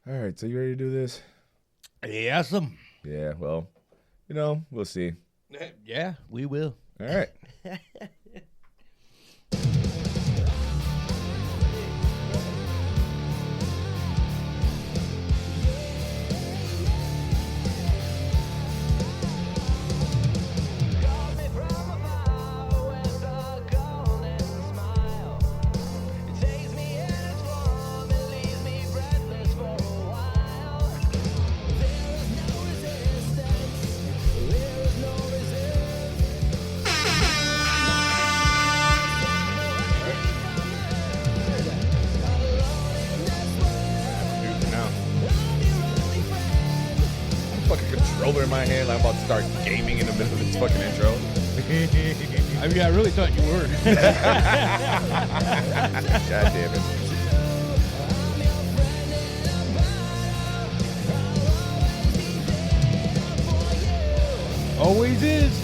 All right, so you ready to do this? Awesome. Yeah, well, we'll see. Yeah, we will. All right. Controller in my hand, like I'm about to start gaming in the middle of this fucking intro. I mean, I really thought you were. God damn it. Always is.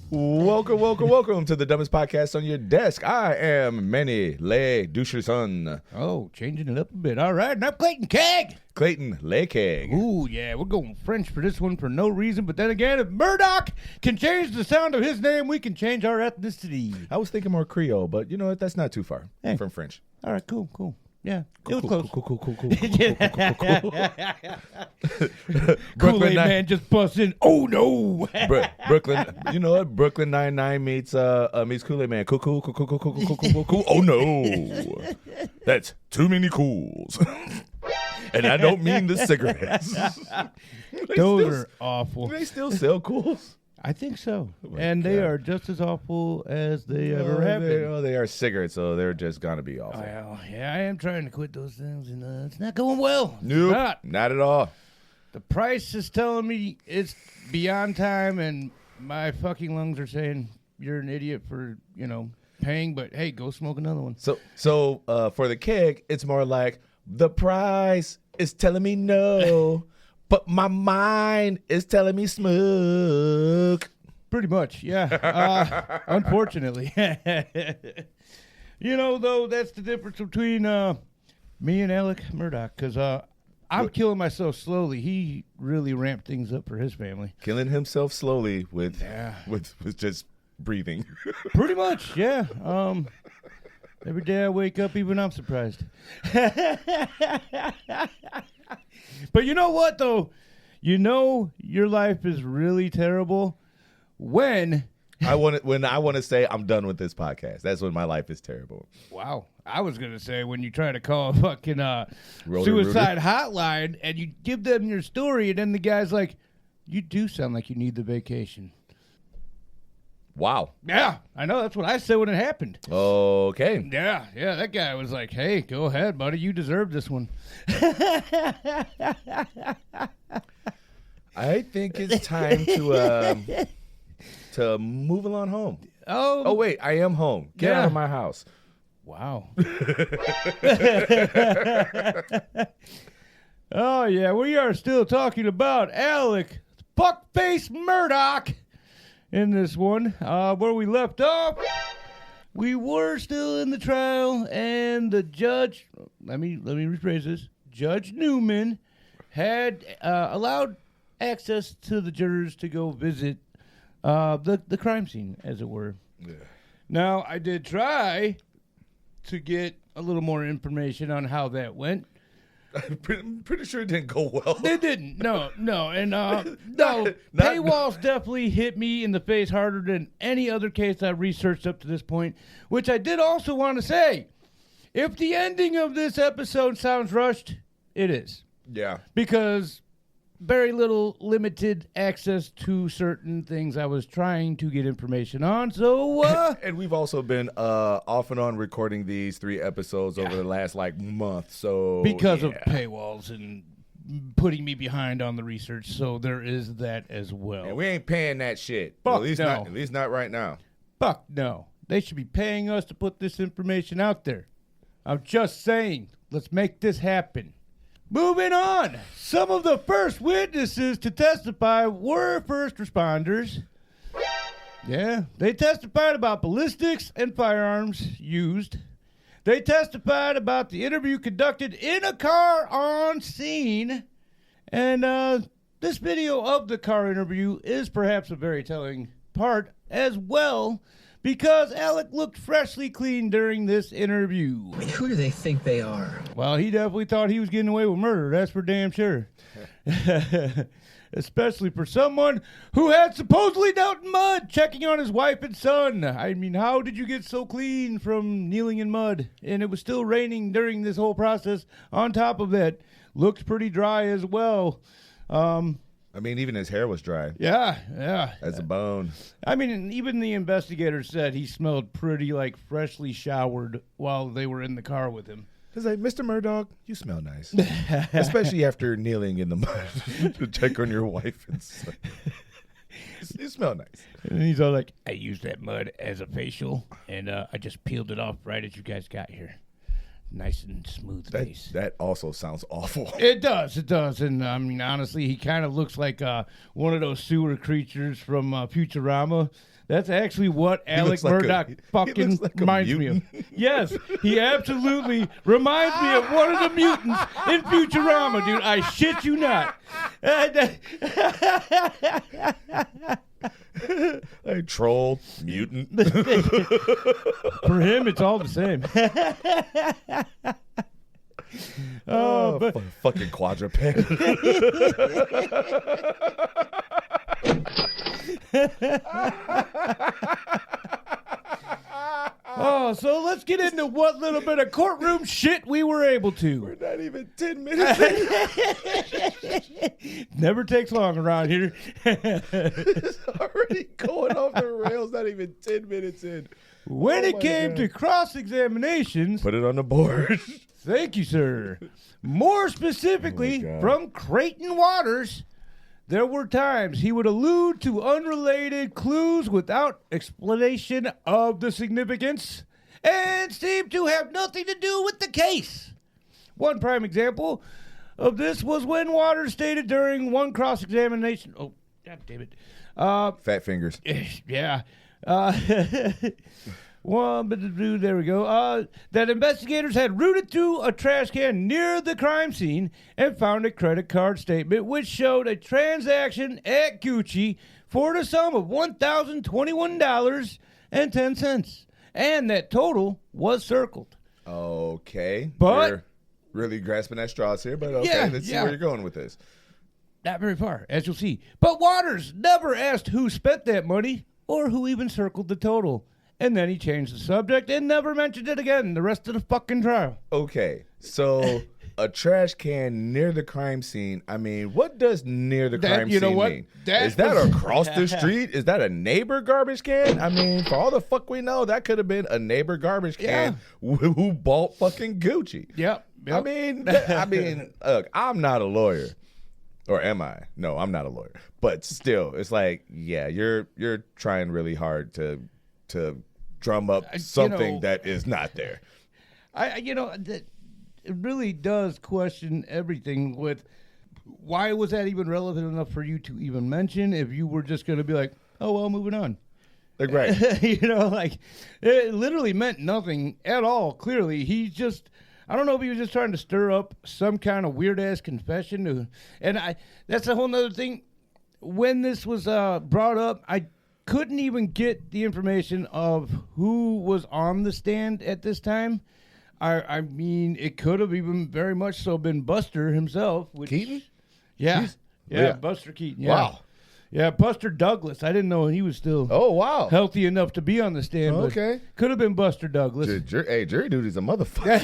Welcome to the dumbest podcast on your desk. I am Manny Le Douche son. Oh, changing it up a bit. All right, and I'm Clayton Keg. Clayton Lekeg. Ooh, yeah, we're going French for this one for no reason. But then again, if Murdaugh can change the sound of his name, we can change our ethnicity. I was thinking more Creole, but you know what? That's not too far from French. All right, cool. Yeah, it was Cool. Kool-Aid man just bust in. Oh no, Brooklyn. You know what? Brooklyn Nine-Nine meets Kool-Aid man. Cool. Oh no, that's too many cools. And I don't mean the cigarettes. Those are awful. Do they still sell cools? I think so. And God. They are just as awful as they ever have been. Oh, they are cigarettes, so they're just going to be awful. Well, yeah, I am trying to quit those things, and it's not going well. Nope, not at all. The price is telling me it's beyond time, and my fucking lungs are saying you're an idiot for, paying, but hey, go smoke another one. So for the keg, it's more like, the price is telling me no. But my mind is telling me smoke. Pretty much, yeah. Unfortunately. Though, that's the difference between me and Alex Murdaugh, because I'm killing myself slowly. He really ramped things up for his family. Killing himself slowly with just breathing. Pretty much, yeah. Every day I wake up, even I'm surprised. But you know what, though? Your life is really terrible when I want to say I'm done with this podcast. That's when my life is terrible. Wow. I was going to say when you try to call a fucking suicide hotline and you give them your story and then the guy's like, you do sound like you need the vacation. Wow. Yeah, I know. That's what I said when it happened. Okay. Yeah. That guy was like, hey, go ahead, buddy. You deserve this one. I think it's time to move along home. Oh, wait. I am home. Get out of my house. Wow. Oh, yeah. We are still talking about Alex Fuckface Murdaugh. In this one, where we left off, we were still in the trial, and the judge, let me rephrase this, Judge Newman had allowed access to the jurors to go visit the crime scene, as it were. Yeah. Now, I did try to get a little more information on how that went. I'm pretty sure it didn't go well. It didn't. No. And paywalls definitely hit me in the face harder than any other case I researched up to this point, which I did also want to say. If the ending of this episode sounds rushed, it is. Yeah. Because very little limited access to certain things I was trying to get information on. So, and we've also been off and on recording these 3 episodes over the last month. So because of paywalls and putting me behind on the research, so there is that as well. And we ain't paying that shit. Fuck at least not right now. Fuck no. They should be paying us to put this information out there. I'm just saying, let's make this happen. Moving on. Some of the first witnesses to testify were first responders. Yeah, they testified about ballistics and firearms used. They testified about the interview conducted in a car on scene. And this video of the car interview is perhaps a very telling part as well, because Alec looked freshly clean during this interview. I mean, who do they think they are? Well, he definitely thought he was getting away with murder. That's for damn sure. Especially for someone who had supposedly dealt in mud, checking on his wife and son. I mean, how did you get so clean from kneeling in mud? And it was still raining during this whole process. On top of that, looked pretty dry as well. I mean, even his hair was dry. Yeah. As a bone. I mean, and even the investigators said he smelled pretty, like, freshly showered while they were in the car with him. He's like, Mr. Murdaugh, you smell nice. Especially after kneeling in the mud to check on your wife and son. You smell nice. And he's all like, I used that mud as a facial, and I just peeled it off right as you guys got here. Nice and smooth face. That also sounds awful. It does. And I mean, honestly, he kind of looks like one of those sewer creatures from Futurama. That's actually what Alex Murdaugh fucking reminds me of. Yes, he absolutely reminds me of one of the mutants in Futurama, dude. I shit you not. Like troll, mutant. For him, it's all the same. But fucking quadruped. So let's get into what little bit of courtroom shit we were able to. We're not even 10 minutes in. Never takes long around here. It's already going off the rails, not even 10 minutes in. When it came to cross-examinations... Put it on the board. Thank you, sir. More specifically, from Creighton Waters... There were times he would allude to unrelated clues without explanation of the significance and seemed to have nothing to do with the case. One prime example of this was when Waters stated during one cross-examination... Oh, God damn it. Fat fingers. Yeah. There we go. That investigators had rooted through a trash can near the crime scene and found a credit card statement which showed a transaction at Gucci for the sum of $1,021.10. And that total was circled. Okay. But... You're really grasping at straws here, but okay, let's see where you're going with this. Not very far, as you'll see. But Waters never asked who spent that money or who even circled the total. And then he changed the subject and never mentioned it again the rest of the fucking trial. Okay, so a trash can near the crime scene. I mean, what does near the crime scene mean? Is that across the street? Is that a neighbor garbage can? I mean, for all the fuck we know, that could have been a neighbor garbage can who bought fucking Gucci. Yep. I mean, look, I'm not a lawyer. Or am I? No, I'm not a lawyer. But still, it's like, yeah, you're trying really hard to drum up something that is not there. It really does question everything with why was that even relevant enough for you to even mention if you were just going to be like, oh, well, moving on. Like, right. It literally meant nothing at all, clearly. I don't know if he was just trying to stir up some kind of weird-ass confession. That's a whole nother thing. When this was brought up, I couldn't even get the information of who was on the stand at this time. I mean, it could have even very much so been Buster himself. Keaton? Yeah. Yeah, Buster Keaton. Yeah. Wow. Yeah, Buster Douglas. I didn't know he was still healthy enough to be on the stand. Okay. Could have been Buster Douglas. Jury duty's a motherfucker.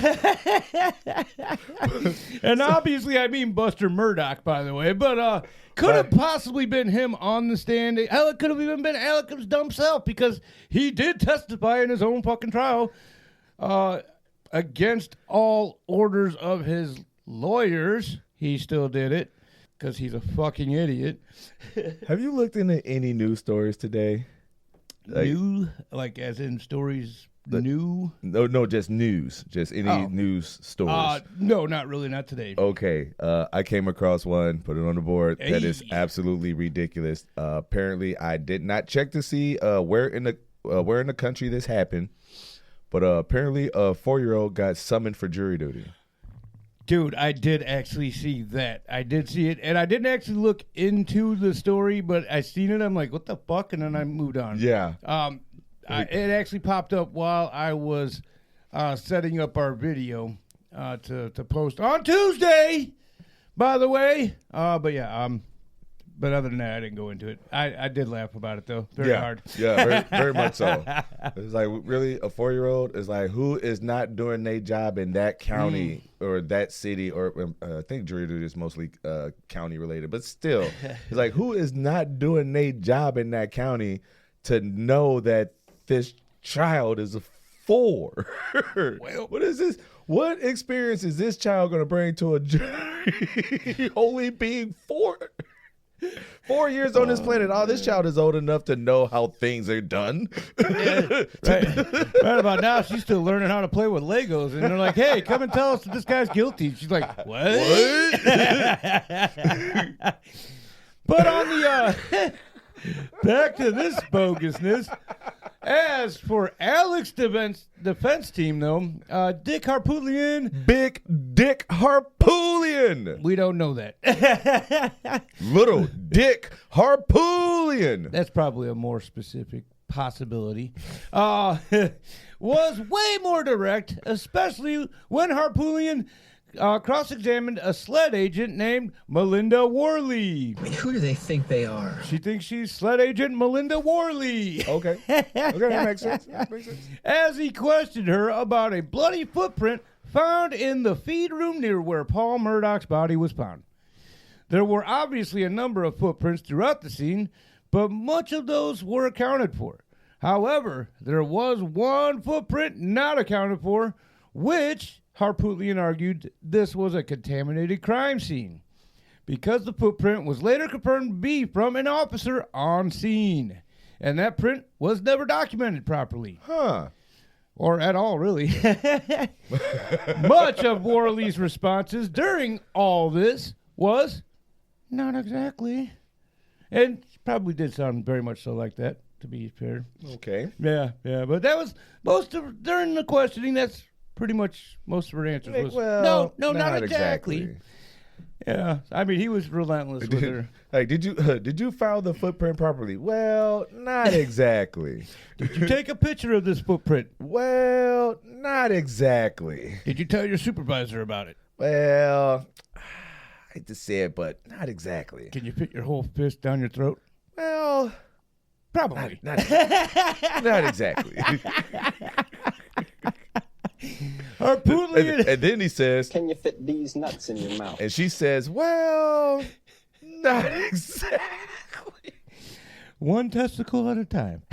And obviously I mean Buster Murdaugh, by the way. But could have possibly been him on the stand. Hell, it could have even been Alec's dumb self because he did testify in his own fucking trial against all orders of his lawyers. He still did it. Because he's a fucking idiot. Have you looked into any news stories today? New? Like as in stories new? No, just news. Just any news stories. No, not really. Not today. Okay. I came across one, put it on the board. That is absolutely ridiculous. Apparently, I did not check to see where in the country this happened. But apparently a 4-year-old got summoned for jury duty. Dude, I did actually see that. I did see it, and I didn't actually look into the story, but I seen it. I'm like, what the fuck? And then I moved on. Yeah. It actually popped up while I was setting up our video to post on Tuesday, by the way. But yeah, but other than that, I didn't go into it. I did laugh about it, though. Very hard. Yeah, very, very much so. It's like, really, a 4-year-old is like, who is not doing their job in that county or that city? Or I think jury duty is mostly county related. But still, it's like, who is not doing their job in that county to know that this child is a 4? Well, what is this? What experience is this child going to bring to a jury? Only being 4. 4 years on this planet. Oh, this child is old enough to know how things are done. Yeah, right about now, she's still learning how to play with Legos. And they're like, hey, come and tell us that this guy's guilty. She's like, what? But on the back to this bogusness. As for Alex's defense team, though, Dick Harpootlian. Big Dick Harpootlian. We don't know that. Little Dick Harpootlian. That's probably a more specific possibility. Was way more direct, especially when Harpootlian cross-examined a sled agent named Melinda Worley. I mean, who do they think they are? She thinks she's sled agent Melinda Worley. Okay, that makes sense. As he questioned her about a bloody footprint found in the feed room near where Paul Murdaugh's body was found. There were obviously a number of footprints throughout the scene, but much of those were accounted for. However, there was one footprint not accounted for, which Harpootlian argued this was a contaminated crime scene because the footprint was later confirmed to be from an officer on scene, and that print was never documented properly. Huh. Or at all, really. Much of Worley's responses during all this was, not exactly. And probably did sound very much so like that, to be fair. Okay. Yeah, but that was during the questioning, that's pretty much most of her answers was, well, no, not exactly. Yeah, I mean, he was relentless with her. Like, did you file the footprint properly? Well, not exactly. Did you take a picture of this footprint? Well, not exactly. Did you tell your supervisor about it? Well, I hate to say it, but not exactly. Can you fit your whole fist down your throat? Well, probably. Not exactly. Harpootlian. And then he says, can you fit these nuts in your mouth? And she says, well, not exactly. One testicle at a time.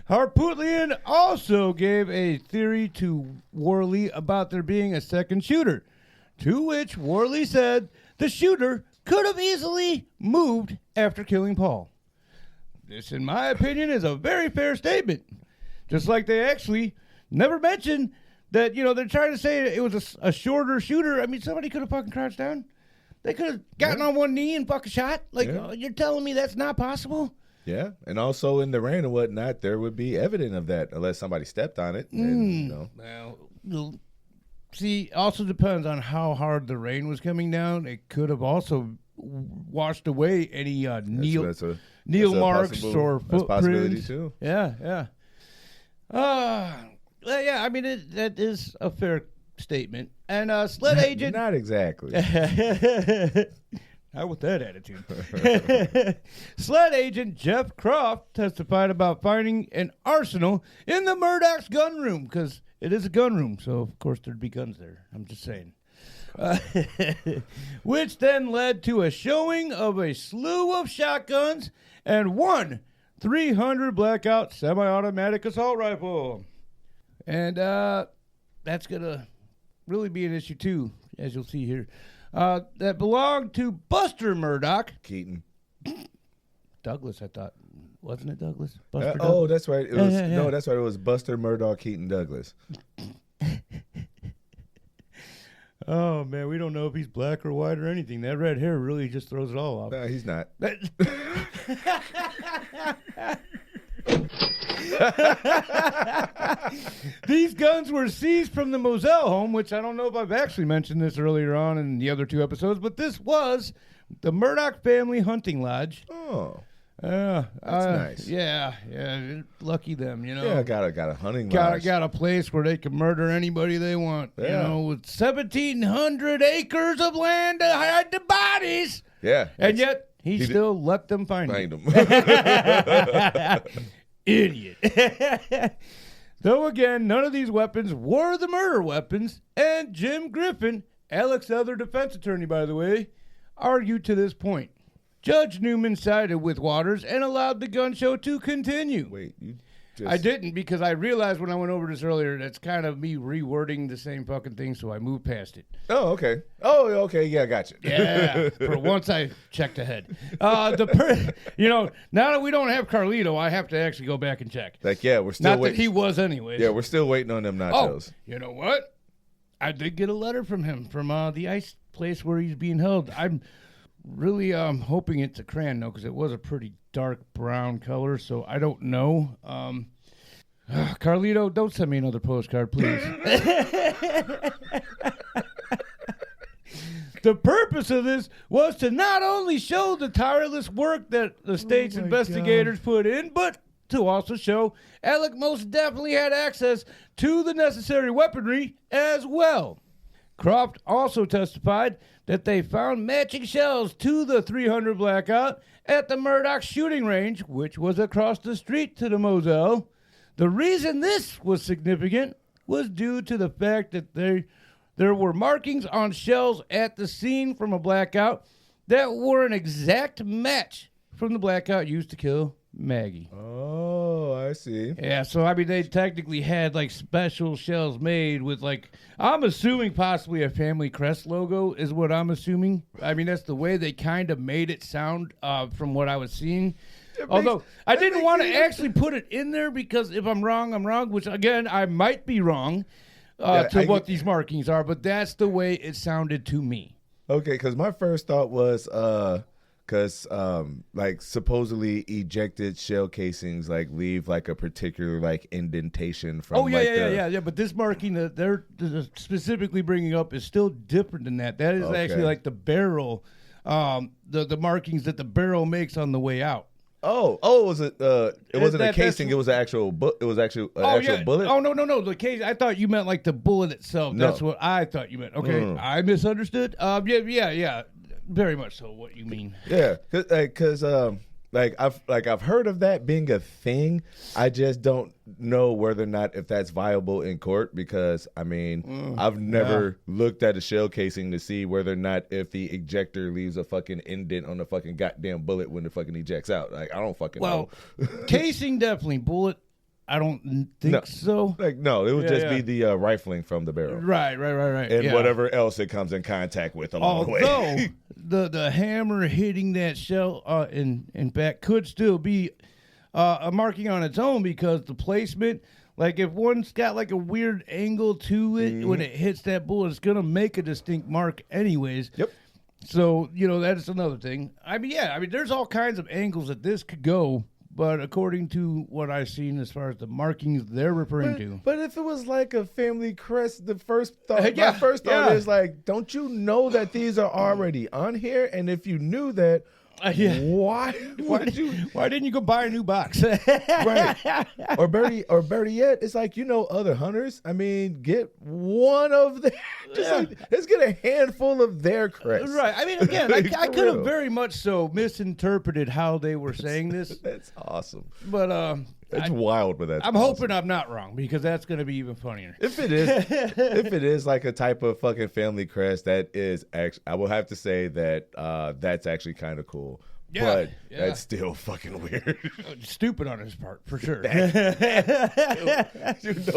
Harpootlian also gave a theory to Worley about there being a second shooter, to which Worley said the shooter could have easily moved after killing Paul. This, in my opinion, is a very fair statement. Just like they actually never mentioned that, they're trying to say it was a shorter shooter. I mean, somebody could have fucking crouched down. They could have gotten on one knee and fucking shot. Like, you're telling me that's not possible? Yeah, and also in the rain and whatnot, there would be evidence of that unless somebody stepped on it. And, Well, see, also depends on how hard the rain was coming down. It could have also washed away any kneel marks or footprints. That's a possibility too. Yeah. I mean, that is a fair statement. And sled agent... Not exactly. Not with that attitude. Sled agent Jeff Croft testified about finding an arsenal in the Murdaugh's gun room, because it is a gun room, so of course there'd be guns there. I'm just saying. Which then led to a showing of a slew of shotguns and one 300 blackout semi-automatic assault rifle. And that's going to really be an issue, too, as you'll see here. That belonged to Buster Murdaugh. Keaton. Douglas, I thought. Wasn't it Douglas? Buster oh, that's right. It was yeah. No, that's right. It was Buster Murdaugh Keaton Douglas. Oh, man, we don't know if he's black or white or anything. That red hair really just throws it all off. No, he's not. These guns were seized from the Moselle home, which I don't know if I've actually mentioned this earlier on in the other 2 episodes, but this was the Murdaugh family hunting lodge. Oh. That's nice. Yeah. Lucky them, you know. Yeah, got a hunting lodge. Got a place where they can murder anybody they want. Yeah. You know, with 1,700 acres of land to hide the bodies. Yeah. And yet he still let them find them. Idiot. Though again, none of these weapons were the murder weapons, and Jim Griffin, Alex's other defense attorney, by the way, argued to this point. Judge Newman sided with Waters and allowed the gun show to continue. Wait, you just... I didn't, because I realized when I went over this earlier, that's kind of me rewording the same fucking thing, so I moved past it. Oh, okay. Oh, okay. Yeah, gotcha. Yeah, for once I checked ahead. Now that we don't have Carlito, I have to actually go back and check. Like, yeah, we're still Not waiting. that he was anyways. Yeah, we're still waiting on them nachos. Oh, you know what? I did get a letter from him from the ice place where he's being held. I'm really hoping it's a crayon, though, because it was a pretty dark brown color, so I don't know. Carlito, don't send me another postcard, please. The purpose of this was to not only show the tireless work that the state's investigators put in, but to also show Alec most definitely had access to the necessary weaponry as well. Croft also testified that they found matching shells to the .300 Blackout at the Murdaugh shooting range, which was across the street to the Moselle. The reason this was significant was due to the fact that there were markings on shells at the scene from a Blackout that were an exact match from the Blackout used to kill Maggie. Oh, I see. Yeah, so I mean, they technically had like special shells made with like, I'm assuming possibly a family crest logo is what I'm assuming. I mean, that's the way they kind of made it sound from what I was seeing. Although I didn't want to actually put it in there because if I'm wrong, I'm wrong, which again, I might be wrong what these markings are, but that's the way it sounded to me. Okay, because my first thought was because like supposedly ejected shell casings like leave like a particular like indentation from yeah, but this marking that they're specifically bringing up is still different than that. That is actually like the barrel, the markings that the barrel makes on the way out. Was it? It wasn't a casing. It was an actual. It was actually an actual bullet. Oh no! The case. I thought you meant like the bullet itself. No. That's what I thought you meant. Okay, I misunderstood. Yeah. Very much so. What you mean? Yeah, because I've heard of that being a thing. I just don't know whether or not if that's viable in court because I mean I've never looked at a shell casing to see whether or not if the ejector leaves a fucking indent on the fucking goddamn bullet when the fucking ejects out. Like I don't fucking know. Casing definitely, bullet I don't think so. Like no, it would just be the rifling from the barrel. Right. And whatever else it comes in contact with along the way. Although the hammer hitting that shell, in fact, could still be a marking on its own because the placement, like if one's got like a weird angle to it when it hits that bullet, it's gonna make a distinct mark anyways. Yep. So that's another thing. I mean, there's all kinds of angles that this could go. But according to what I've seen as far as the markings they're referring to. But if it was like a family crest, my first thought is like, don't you know that these are already on here? And if you knew that, why didn't you go buy a new box? Right. Or better yet, it's like, other hunters. I mean, get one of them. Let's get a handful of their crests. Right. I mean, again, I could have very much so misinterpreted how they were saying this. That's awesome. But it's wild, but that's I'm awesome. hoping I'm not wrong because that's going to be even funnier. If it is like a type of fucking family crest, that is actually, I will have to say that that's actually kind of cool. Yeah, but that's still fucking weird. Stupid on his part, for sure. You know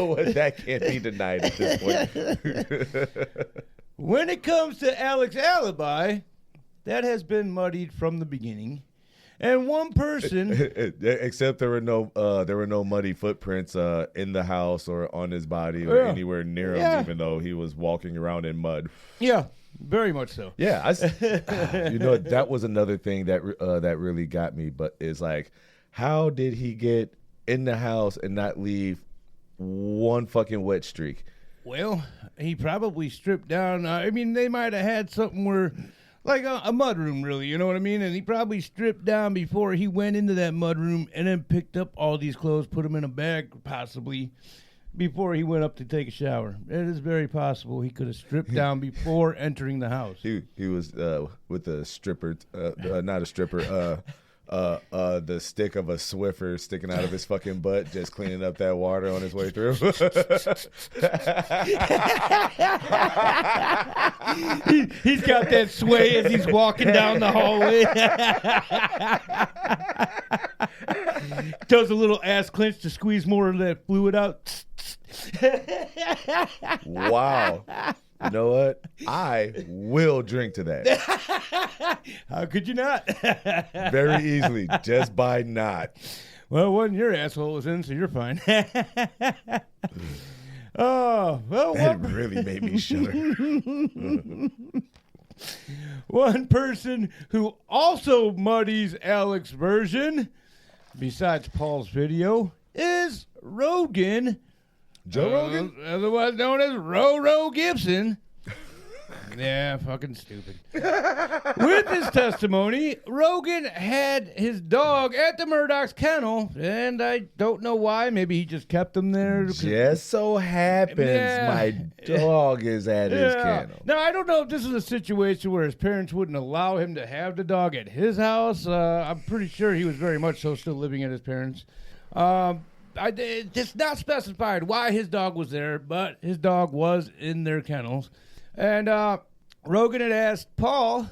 what? That can't be denied at this point. When it comes to Alex's alibi, that has been muddied from the beginning. And one person, except there were no muddy footprints in the house or on his body or anywhere near him, even though he was walking around in mud. Yeah, very much so. Yeah, that was another thing that that really got me. But is like, how did he get in the house and not leave one fucking wet streak? Well, he probably stripped down. I mean, they might have had something where, like a mudroom, really, you know what I mean? And he probably stripped down before he went into that mudroom and then picked up all these clothes, put them in a bag, possibly, before he went up to take a shower. It is very possible he could have stripped down before entering the house. He was with a stripper, not a stripper, the stick of a Swiffer sticking out of his fucking butt, just cleaning up that water on his way through. He's got that sway as he's walking down the hallway. Does a little ass clench to squeeze more of that fluid out. Wow. You know what? I will drink to that. How could you not? Very easily, just by not. Well, one your asshole was in, so you're fine. Oh, well, That really made me shudder. one person who also muddies Alex's version, besides Paul's video, is Rogan. Joe Rogan? Otherwise known as Ro Gibson. Yeah, fucking stupid. With his testimony, Rogan had his dog at the Murdaugh's kennel, and I don't know why. Maybe he just kept him there. Just so happens my dog is at his kennel. Now, I don't know if this is a situation where his parents wouldn't allow him to have the dog at his house. I'm pretty sure he was very much so still living at his parents'. It's not specified why his dog was there, but his dog was in their kennels. And Rogan had asked Paul,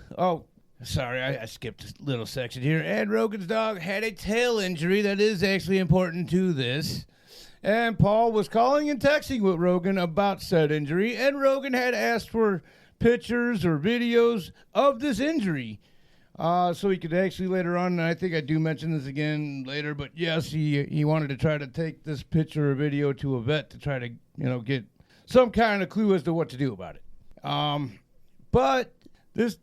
sorry, I skipped a little section here. And Rogan's dog had a tail injury that is actually important to this. And Paul was calling and texting with Rogan about said injury. And Rogan had asked for pictures or videos of this injury. So he could actually later on, and I think I do mention this again later, but yes, he wanted to try to take this picture or video to a vet to try to, get some kind of clue as to what to do about it. But this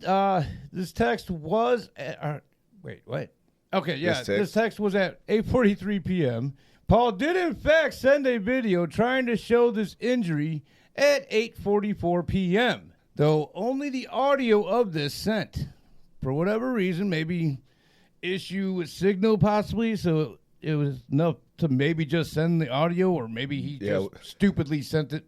text was at, wait, what? Okay, yeah, this text was at 8:43 p.m. Paul did in fact send a video trying to show this injury at 8:44 p.m., though only the audio of this sent. For whatever reason, maybe issue with signal possibly, so it was enough to maybe just send the audio, or maybe he just stupidly sent it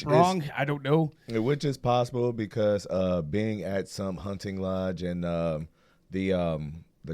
wrong. I don't know. Which is possible because being at some hunting lodge and the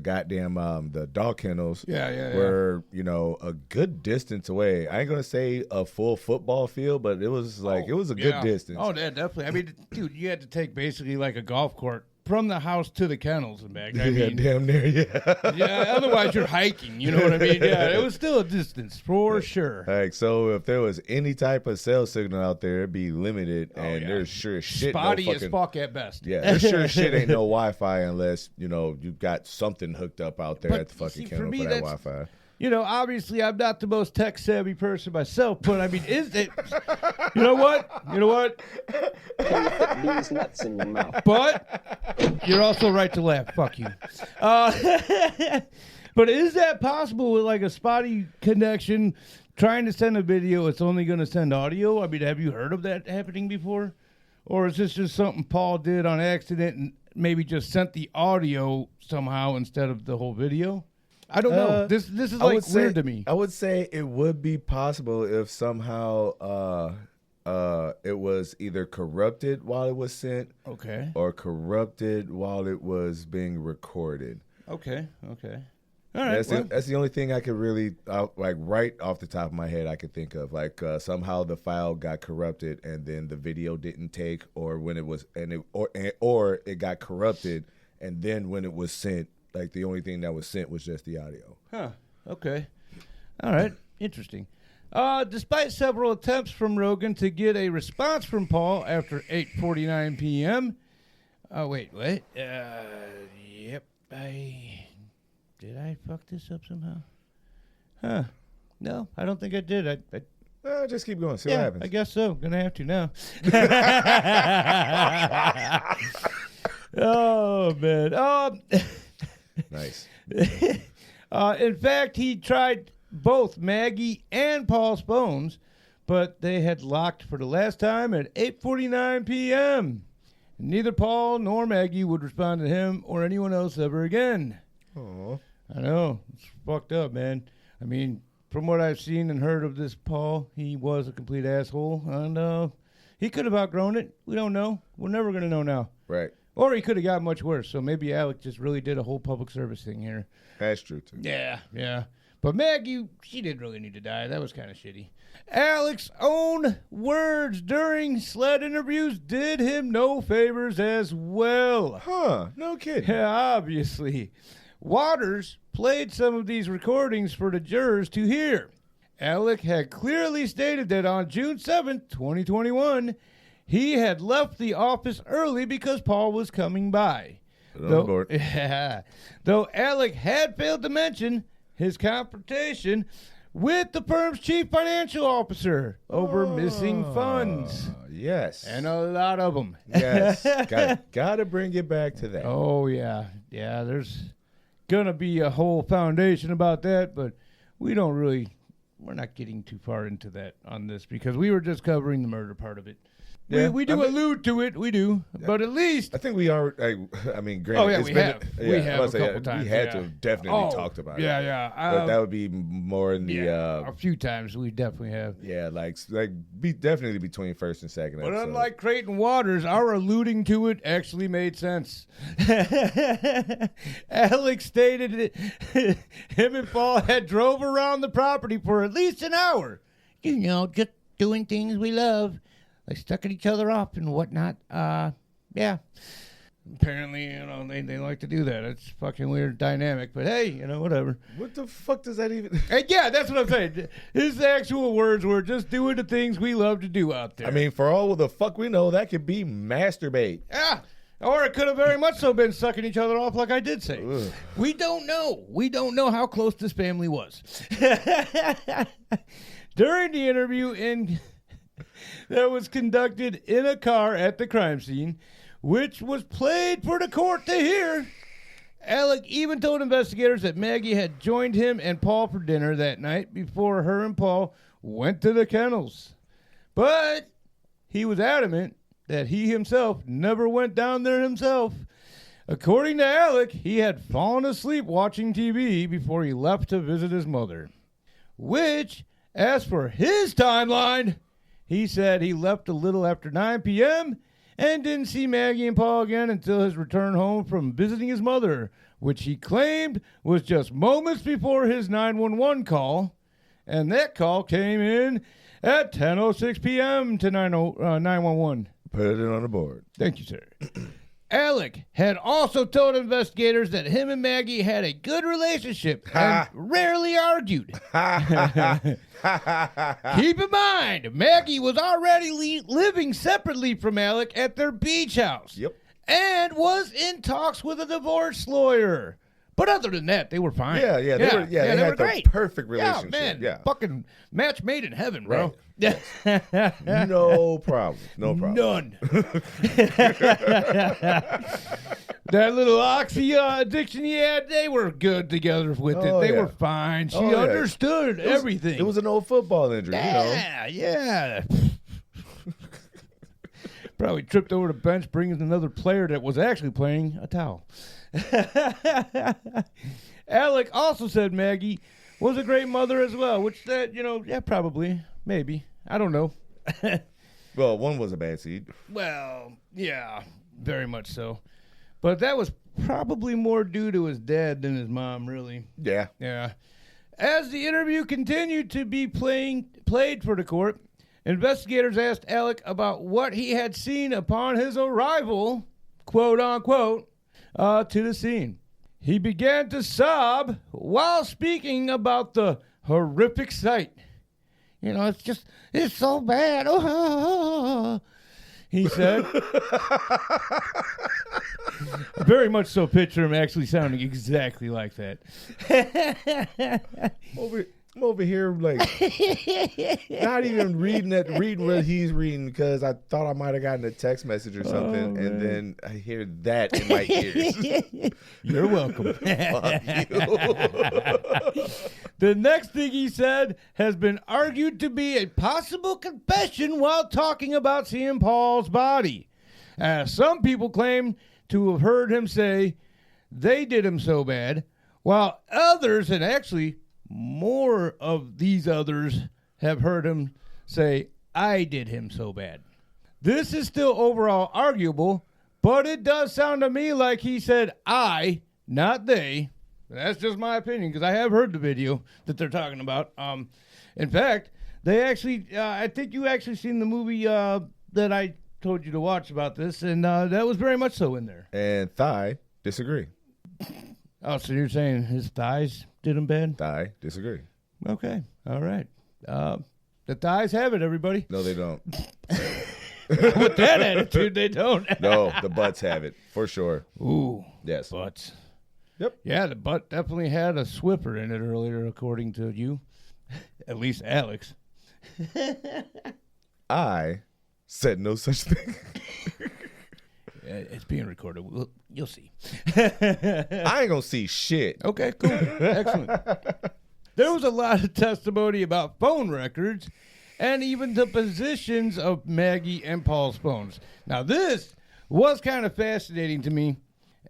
goddamn the dog kennels were a good distance away. I ain't gonna say a full football field, but it was like it was a good distance. Oh, yeah, definitely. I mean, dude, you had to take basically like a golf court from the house to the kennels and back. I mean, damn near, yeah, otherwise you're hiking, you know what I mean? Yeah, it was still a distance, for sure. Like, so if there was any type of cell signal out there, it'd be limited, and there's sure shit spotty as fuck at best. Yeah, there's sure shit ain't no Wi-Fi unless, you've got something hooked up out there at the fucking kennel for that Wi-Fi. Obviously, I'm not the most tech-savvy person myself, but, I mean, is it... You know what? Can you fit these nuts in your mouth? But you're also right to laugh. Fuck you. But is that possible with, like, a spotty connection, trying to send a video, it's only going to send audio? I mean, have you heard of that happening before? Or is this just something Paul did on accident and maybe just sent the audio somehow instead of the whole video? I don't know. This is like weird to me. I would say it would be possible if somehow it was either corrupted while it was sent, or corrupted while it was being recorded. Okay. All right. That's the only thing I could really right off the top of my head I could think of. Like somehow the file got corrupted and then the video didn't take, or when it was or it got corrupted and then when it was sent. Like, the only thing that was sent was just the audio. Huh. Okay. All right. Interesting. Despite several attempts from Rogan to get a response from Paul after 8:49 p.m. Wait, what? Yep. Did I fuck this up somehow? Huh. No, I don't think I did. Just keep going. See what happens. I guess so. Gonna have to now. Oh, man. Nice. In fact, he tried both Maggie and Paul's phones, but they had locked for the last time at 8:49 p.m. Neither Paul nor Maggie would respond to him or anyone else ever again. Aw. I know. It's fucked up, man. I mean, from what I've seen and heard of this Paul, he was a complete asshole. And he could have outgrown it. We don't know. We're never going to know now. Right. Or he could have got much worse. So maybe Alec just really did a whole public service thing here. That's true, too. Yeah. But Maggie, she didn't really need to die. That was kind of shitty. Alec's own words during SLED interviews did him no favors as well. Huh. No kidding. Yeah, obviously. Waters played some of these recordings for the jurors to hear. Alec had clearly stated that on June 7th, 2021, he had left the office early because Paul was coming by. Though Alec had failed to mention his confrontation with the firm's chief financial officer over missing funds. Yes. And a lot of them. Yes. Gotta bring it back to that. Oh, yeah. Yeah, there's going to be a whole foundation about that, but we're not getting too far into that on this because we were just covering the murder part of it. Yeah, we do allude to it, we do, but at least... I think we are, I mean, granted, Oh, yeah, it's we been, have. Yeah, We have I was a gonna couple say, times, We had yeah. to have definitely talked about it. Yeah. But that would be more in the, a few times we definitely have. definitely between first and second But episode. unlike Creighton Waters, our alluding to it actually made sense. Alex stated that him and Paul had drove around the property for at least an hour. You know, just doing things we love. Like stucking each other up and whatnot. Yeah. Apparently, they like to do that. It's fucking weird dynamic. But hey, whatever. What the fuck does that even... Yeah, that's what I'm saying. His actual words were just doing the things we love to do out there. I mean, for all the fuck we know, that could be masturbate. Yeah. Or it could have very much so been sucking each other off like I did say. Ugh. We don't know. We don't know how close this family was. During the interview that was conducted in a car at the crime scene, which was played for the court to hear, Alec even told investigators that Maggie had joined him and Paul for dinner that night before her and Paul went to the kennels. But he was adamant that he himself never went down there himself. According to Alec, he had fallen asleep watching TV before he left to visit his mother. Which, as for his timeline, he said he left a little after 9 p.m. and didn't see Maggie and Paul again until his return home from visiting his mother, which he claimed was just moments before his 911 call. And that call came in at 10:06 p.m. to 911. Put it on the board. Thank you, sir. Alec had also told investigators that him and Maggie had a good relationship and rarely argued. Keep in mind, Maggie was already living separately from Alec at their beach house. Yep. And was in talks with a divorce lawyer. But other than that, they were fine. They had great. the perfect relationship. Yeah, man. Yeah. Fucking match made in heaven, bro. Right. No problem. None. That little oxy addiction he had, they were good together with it. They were fine. She understood everything. It was an old football injury, Yeah. Probably tripped over the bench, bringing another player that was actually playing a towel. Alec also said Maggie was a great mother as well, which probably, maybe. I don't know. Well, one was a bad seed. Well, yeah, very much so. But that was probably more due to his dad than his mom, really. Yeah. Yeah. As the interview continued to be played for the court, investigators asked Alec about what he had seen upon his arrival, quote unquote, to the scene. He began to sob while speaking about the horrific sight. It's so bad. Oh, he said. Very much so picture him actually sounding exactly like that. I'm over here like not even reading what he's reading because I thought I might have gotten a text message or something, and then I hear that in my ears. You're welcome. Fuck you. The next thing he said has been argued to be a possible confession while talking about seeing Paul's body. Some people claim to have heard him say they did him so bad, while others, and actually more of these others, have heard him say, I did him so bad. This is still overall arguable, but it does sound to me like he said I, not they. That's just my opinion, because I have heard the video that they're talking about. In fact, they actually, I think you actually seen the movie that I told you to watch about this, and that was very much so in there. And Thigh, disagree. Oh, so you're saying his thighs did him bad? Thigh, disagree. Okay, all right. The thighs have it, everybody. No, they don't. With that attitude, they don't. No, the butts have it, for sure. Ooh, Yes. butts. Yep. Yeah, the butt definitely had a swiffer in it earlier, according to you. At least Alex. I said no such thing. It's being recorded. You'll see. I ain't gonna see shit. Okay, cool. Excellent. There was a lot of testimony about phone records and even the positions of Maggie and Paul's phones. Now, this was kind of fascinating to me,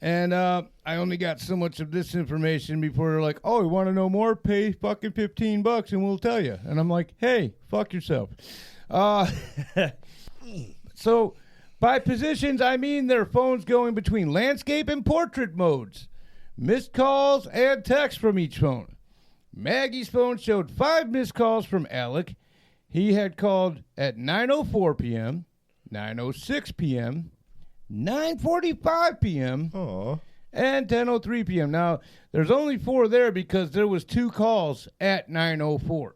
and I only got so much of this information before they're like, oh, you want to know more? Pay fucking $15 and we'll tell you. And I'm like, hey, fuck yourself. So... by positions, I mean their phones going between landscape and portrait modes, missed calls, and text from each phone. Maggie's phone showed 5 missed calls from Alec. He had called at 9:04 p.m., 9:06 p.m., 9:45 p.m., and 10:03 p.m. Now, there's only 4 there because there was 2 calls at 9:04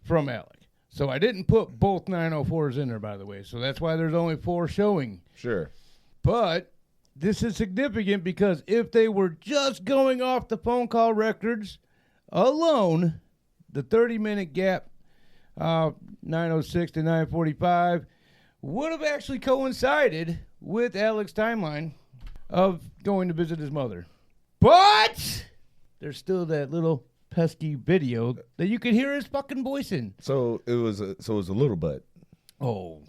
from Alec. So I didn't put both 904s in there, by the way. So that's why there's only 4 showing. Sure. But this is significant because if they were just going off the phone call records alone, the 30-minute gap, 906 to 945, would have actually coincided with Alex's timeline of going to visit his mother. But there's still that little pesky video that you could hear his fucking voice in. So it was a little butt. Oh,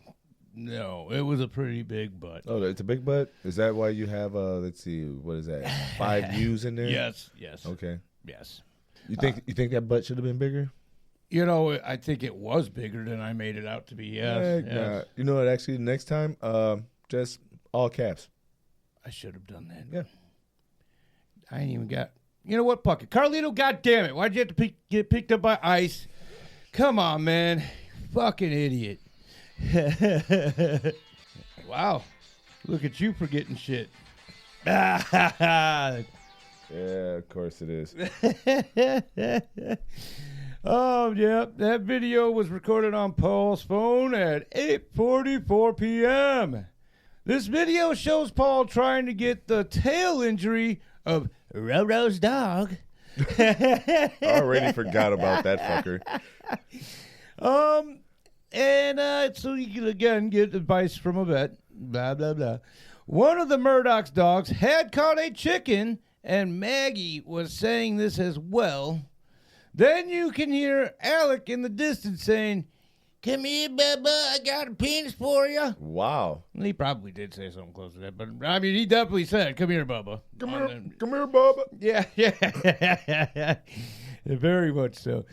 no, it was a pretty big butt. Oh, it's a big butt? Is that why you have, let's see, what is that, 5 U's in there? Yes. Okay. Yes. You think that butt should have been bigger? You know, I think it was bigger than I made it out to be, yes. Yes. You know what, actually, next time, just all caps. I should have done that. Yeah. I ain't even got... You know what, Puckett? Carlito, goddammit. Why'd you have to get picked up by ICE? Come on, man. You fucking idiot. Wow. Look at you forgetting shit. Yeah, of course it is. Oh, yeah. That video was recorded on Paul's phone at 8:44 p.m. This video shows Paul trying to get the tail injury of Roro's dog. I already forgot about that fucker. And so you can again get advice from a vet. Blah, blah, blah. One of the Murdaugh's dogs had caught a chicken, and Maggie was saying this as well. Then you can hear Alec in the distance saying, "Come here, Bubba, I got a penis for you." Wow. He probably did say something close to that, but I mean, he definitely said, "Come here, Bubba." Come here, Bubba. Yeah. Very much so.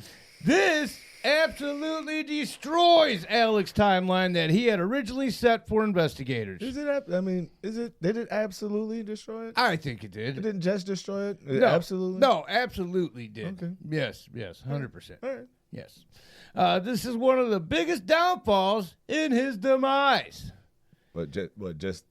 This absolutely destroys Alex's timeline that he had originally set for investigators. Did it absolutely destroy it? I think it did. It didn't just destroy it? It No, absolutely? No, absolutely did. Okay. Yes, 100%. All right. Yes. This is one of the biggest downfalls in his demise. But just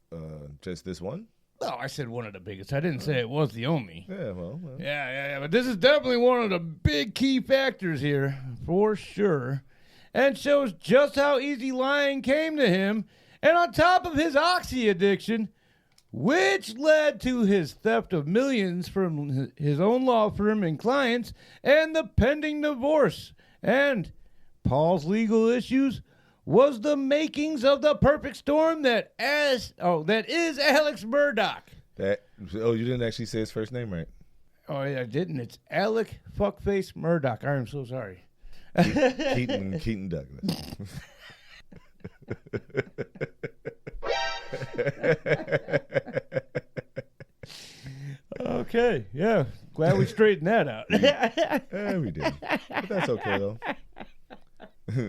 this one? No, I said one of the biggest. I didn't say it was the only. Yeah, well. Yeah. But this is definitely one of the big key factors here, for sure. And shows just how easy lying came to him. And on top of his oxy addiction, which led to his theft of millions from his own law firm and clients and the pending divorce. And Paul's legal issues was the makings of the perfect storm that is Alex Murdaugh. You didn't actually say his first name right. Oh, yeah, I didn't. It's Alex Fuckface Murdaugh. I am so sorry. Keaton Douglas. Okay, yeah. Glad we straightened that out. Yeah, we did. But that's okay, though.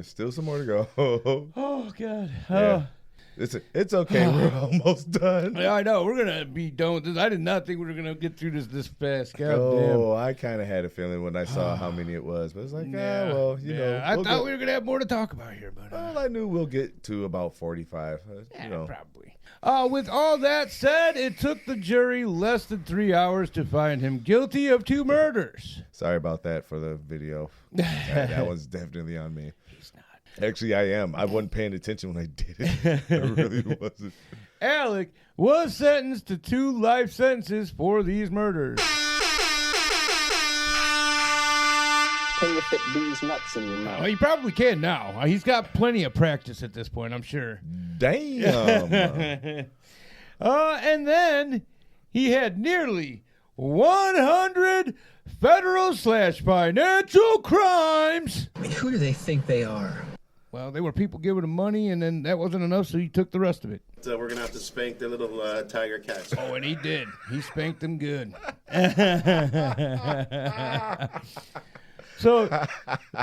Still some more to go. Oh, God. Yeah. It's okay. We're almost done. Yeah, I know. We're going to be done with this. I did not think we were going to get through this fast. God Oh, I kind of had a feeling when I saw how many it was. But it's like, well, you know. I thought we were going to have more to talk about here. But well, I knew we'll get to about 45. Probably. With all that said, it took the jury less than 3 hours to find him guilty of 2 murders. Sorry about that for the video. That was definitely on me. He's not. Actually, I am. I wasn't paying attention when I did it. I really wasn't. Alec was sentenced to 2 life sentences for these murders. Can you fit these nuts in your mouth? Well, he probably can now. He's got plenty of practice at this point, I'm sure. Damn. And then he had nearly 100 federal/financial crimes. I mean, who do they think they are? Well, they were people giving him money, and then that wasn't enough, so he took the rest of it. So we're going to have to spank their little tiger cats. Oh, and he did. He spanked them good. So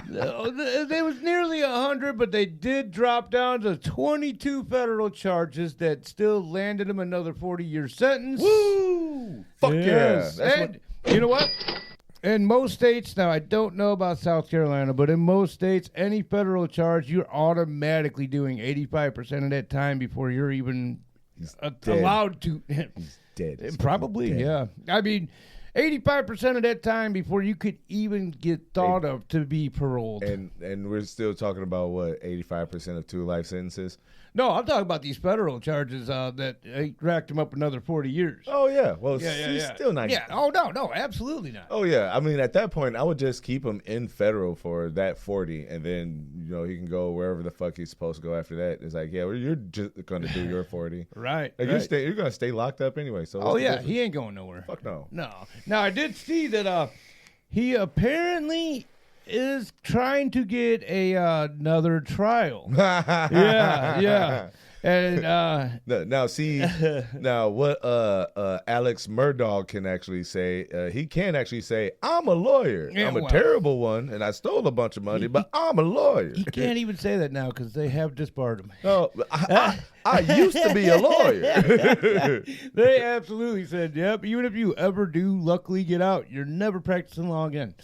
there was nearly 100, but they did drop down to 22 federal charges that still landed him another 40-year sentence. Woo! Fuck Yes. yeah. And you know what? In most states, now I don't know about South Carolina, but in most states, any federal charge, you're automatically doing 85% of that time before you're even allowed to. He's dead. Probably, dead. yeah. I mean, 85% of that time before you could even get thought of to be paroled. And we're still talking about, what, 85% of 2 life sentences? No, I'm talking about these federal charges that racked him up another 40 years. Oh, yeah. Well, Yeah. he's still not. Yeah. Oh, no, absolutely not. Oh, yeah. I mean, at that point, I would just keep him in federal for that 40, and then, he can go wherever the fuck he's supposed to go after that. It's like, yeah, well, you're just going to do your 40. Right. Like, right. You're going to stay locked up anyway. So Oh, yeah, he ain't going nowhere. Fuck no. No. Now, I did see that he apparently is trying to get another trial. Yeah. And now what Alex Murdaugh can actually say, he can actually say, I'm a lawyer. Yeah, I'm a terrible one, and I stole a bunch of money, but I'm a lawyer. he can't even say that now because they have disbarred him. Oh, I used to be a lawyer. They absolutely said, yep, even if you ever do luckily get out, you're never practicing law again.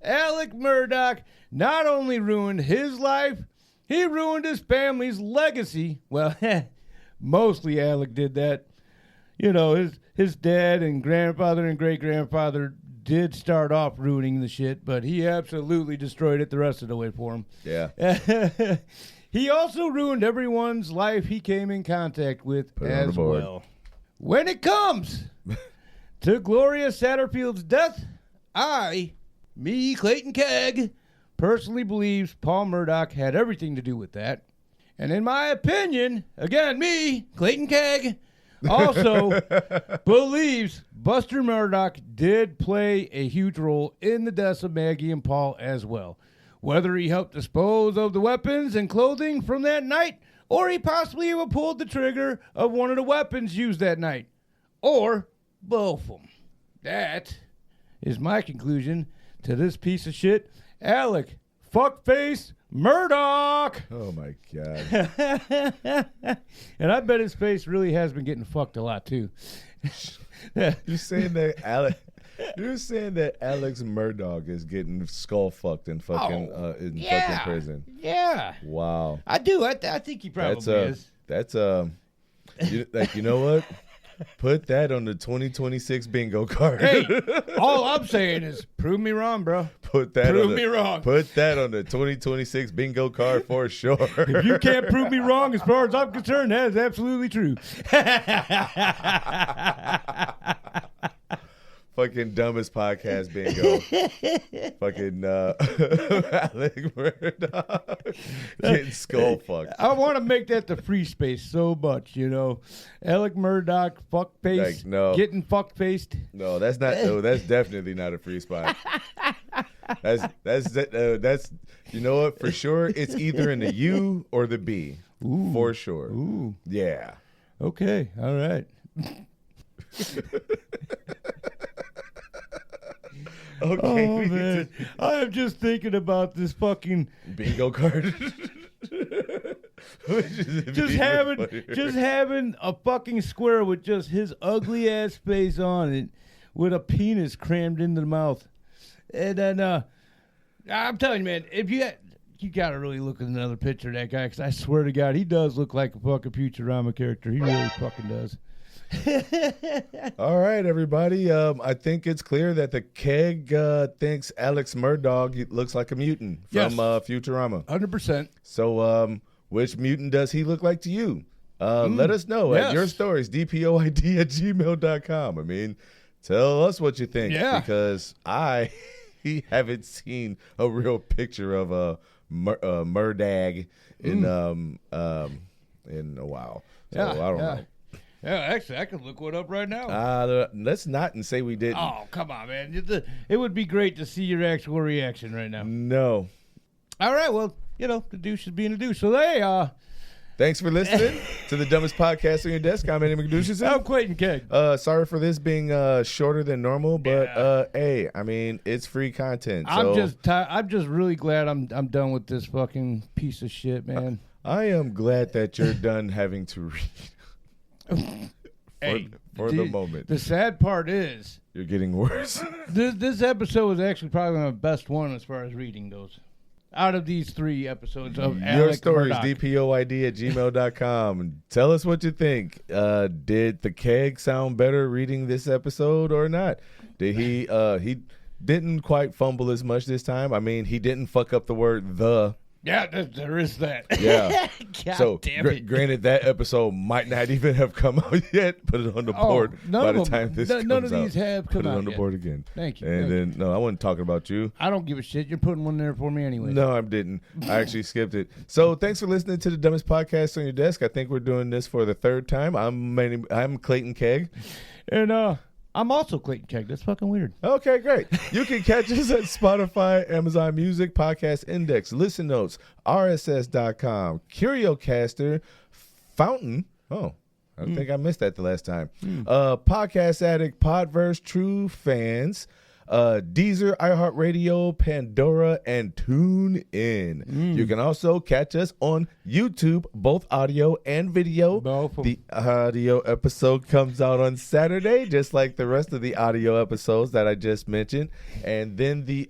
Alex Murdaugh not only ruined his life, he ruined his family's legacy. Well, mostly Alec did that. His dad and grandfather and great-grandfather did start off ruining the shit, but he absolutely destroyed it the rest of the way for him. Yeah. He also ruined everyone's life he came in contact with as well. When it comes to Gloria Satterfield's death, Clayton Kegg, personally believes Paul Murdaugh had everything to do with that. And in my opinion, again, Clayton Kegg, also believes Buster Murdaugh did play a huge role in the deaths of Maggie and Paul as well. Whether he helped dispose of the weapons and clothing from that night, or he possibly even pulled the trigger of one of the weapons used that night, or both of them. That is my conclusion to this piece of shit, Alex Fuckface Murdaugh. Oh, my God. And I bet his face really has been getting fucked a lot, too. You're saying that Alex Murdaugh is getting skull fucked in fucking fucking prison. Yeah. Wow. I do. I think he probably is. That's you know what? Put that on the 2026 bingo card. Hey, all I'm saying is prove me wrong, bro. Put that Prove on me wrong. Put that on the 2026 bingo card for sure. If you can't prove me wrong, as far as I'm concerned, that is absolutely true. Fucking dumbest podcast bingo. Fucking Alex Murdaugh getting skull fucked. I want to make that the free space so much, Alex Murdaugh, fuck face, Like, no. getting fuck faced. No, that's not. No, that's definitely not a free spot. That's you know what? For sure, it's either in the U or the B. Ooh. For sure. Ooh. Yeah. Okay. All right. Okay. Oh man, I am just thinking about this fucking bingo card. just having a fucking square with just his ugly ass face on it, with a penis crammed into the mouth, and then I'm telling you, man, if you gotta really look at another picture of that guy, because I swear to God, he does look like a fucking Futurama character. He really fucking does. All right, everybody. I think it's clear that the keg thinks Alex Murdaugh looks like a mutant from Futurama. 100%. So, which mutant does he look like to you? Let us know at your stories, dpoid@gmail.com. I mean, tell us what you think. Yeah. Because I haven't seen a real picture of a Murdaugh in a while. So I don't know. Yeah, actually, I can look one up right now. Let's not and say we didn't. Oh, come on, man. It would be great to see your actual reaction right now. No. All right, well, the douche is being a douche. So, hey, thanks for listening to the dumbest podcast on your desk. I'm Eddie McDouche. I'm Clayton Keg. Sorry for this being shorter than normal, but hey, I mean, it's free content. So I'm just really glad I'm done with this fucking piece of shit, man. I am glad that you're done having to read. For the moment. The sad part is you're getting worse. This episode was actually probably my best one as far as reading goes. Out of these 3 episodes of your Alex stories, Murdaugh. dpoid@gmail.com. Tell us what you think. Did the keg sound better reading this episode or not? Did he didn't quite fumble as much this time. I mean, he didn't fuck up the word the. Yeah, there is that. Yeah. God so, damn it. Granted, that episode might not even have come out yet. Put it on the board by the time this comes out. None of these have come Put it out on the yet. board again. Thank you. And then, no, I wasn't talking about you. I don't give a shit. You're putting one there for me anyway. No, I didn't. I actually skipped it. So, thanks for listening to the dumbest podcast on your desk. I think we're doing this for the 3rd time. I'm Clayton Keg. And, I'm also Clayton Keg. That's fucking weird. Okay, great. You can catch us at Spotify, Amazon Music, Podcast Index, Listen Notes, RSS.com, CurioCaster, Fountain. Oh, I think I missed that the last time. Podcast Addict, Podverse, True Fans, Deezer, iHeartRadio, Pandora, and TuneIn. You can also catch us on YouTube, both audio and video. Both. The audio episode comes out on Saturday, just like the rest of the audio episodes that I just mentioned. And then the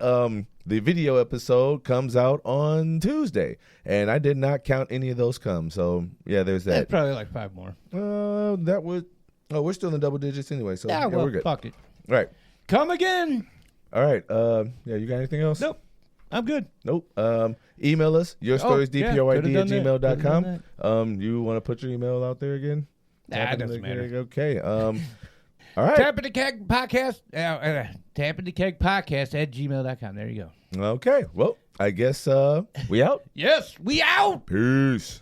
video episode comes out on Tuesday. And I did not count any of those come. So, yeah, there's that. That's probably like 5 more. We're still in double digits anyway. So, Yeah, well, we're good. fuck it. All right. Come again. All right. You got anything else? Nope. I'm good. Nope. Email us, your stories, dpoid@gmail.com. You want to put your email out there again? Nah, it doesn't matter. Okay. All right. Tap in the Keg Podcast. Tap in the Keg Podcast @gmail.com. There you go. Okay. Well, I guess we out. Yes, we out. Peace.